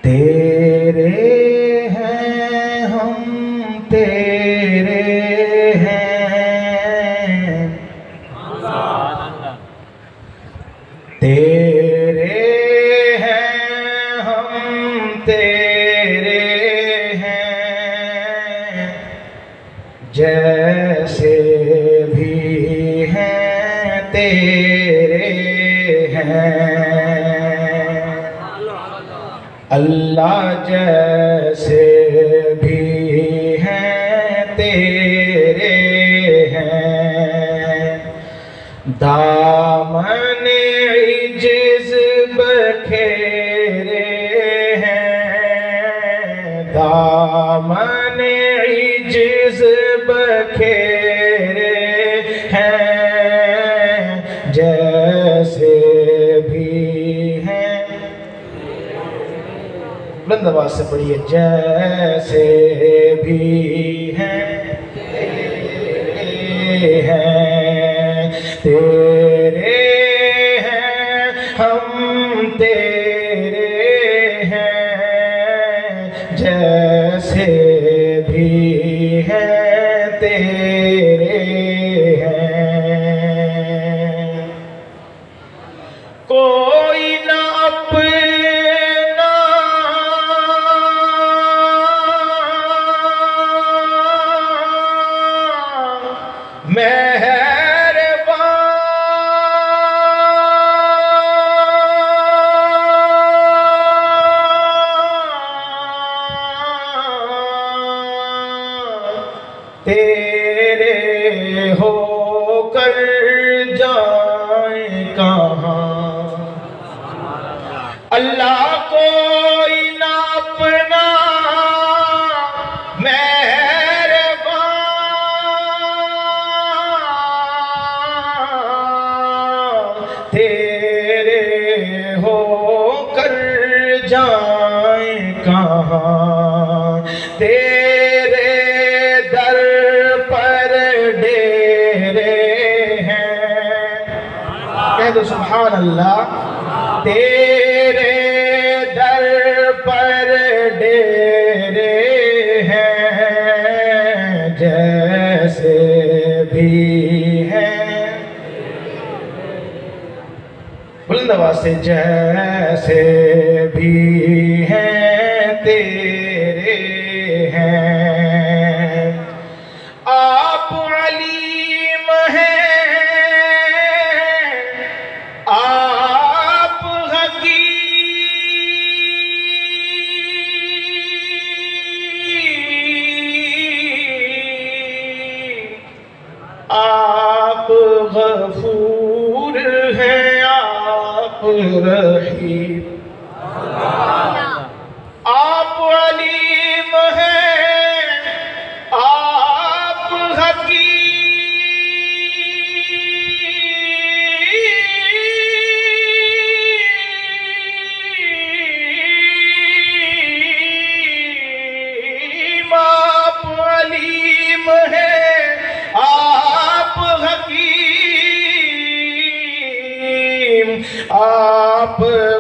तेरे हैं हम तेरे हैं, तेरे हैं हम तेरे हैं, जैसे भी हैं तेरे हैं। अल्लाह जैसे भी हैं तेरे हैं, दामन इज्ज़ बखेरे हैं, दामन इज्ज़ बखेरे हैं, जैसे भी हैं। बुलंद आवाज से पढ़िए, जैसे भी हैं तेरे हैं, तेरे हैं हम तेरे हैं, जैसे भी हैं तेरे हैं। कोई ना अपना तेरे होकर जाए कहाँ। अल्लाह कोई ना अपना मेहरबान, तेरे होकर जाए कहाँ। तेरे दर पर डेरे हैं, कह दो सुभान अल्लाह। तेरे दर पर डेरे हैं, जैसे भी हैं। बुलंद आवाज से, जैसे भी हैं तेरे हैं। आप अलीम हैं, आप हकीम, आप गफूर हैं, आप रहीम। आप अलीम हैं, आप हकीम, आप अलीम हैं, आप हकीम, आप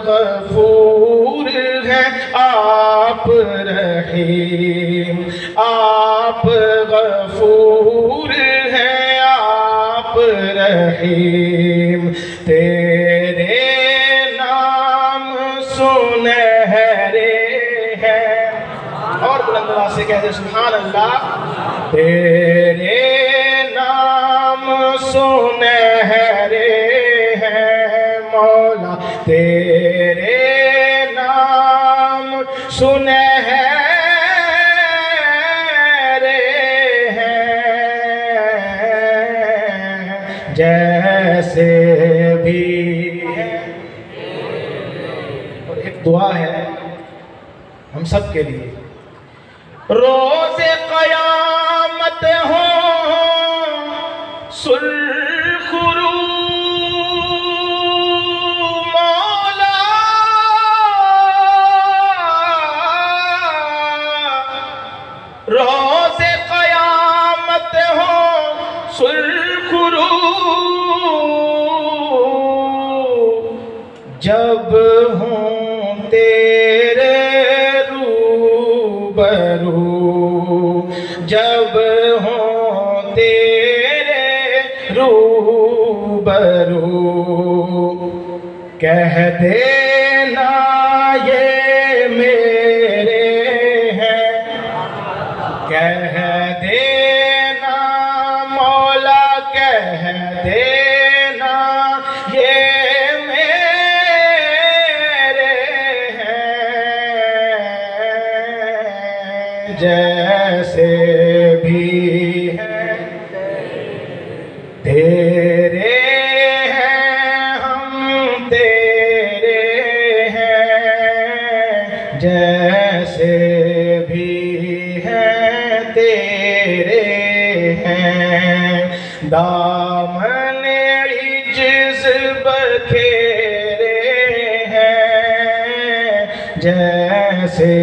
गफूर हैं, आप रहीम। आप गफूर हैं, आप रहीम, तेरे नाम सुनहरे हैं। और बुलंद आवाज से कहते सुभान अल्लाह। तेरे नाम सुनहरे हैं मौला, तेरे नाम सुनहरे हैं, जैसे भी हैं। और एक दुआ है हम सब के लिए, रोज़े क़यामत हो सुरखरू मौला, रोज़े क़यामत हो सुरखरू, जब हूँ तेरे कह देना ये मेरे हैं, कह देना मौला, कह देना ये मेरे हैं, जैसे भी हैं तेरे हैं, हम तेरे हैं, जैसे भी हैं तेरे हैं। दामन इज्ज बखेरे हैं, जैसे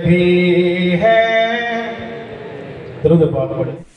भी हैं। दरूद पाक पढ़े।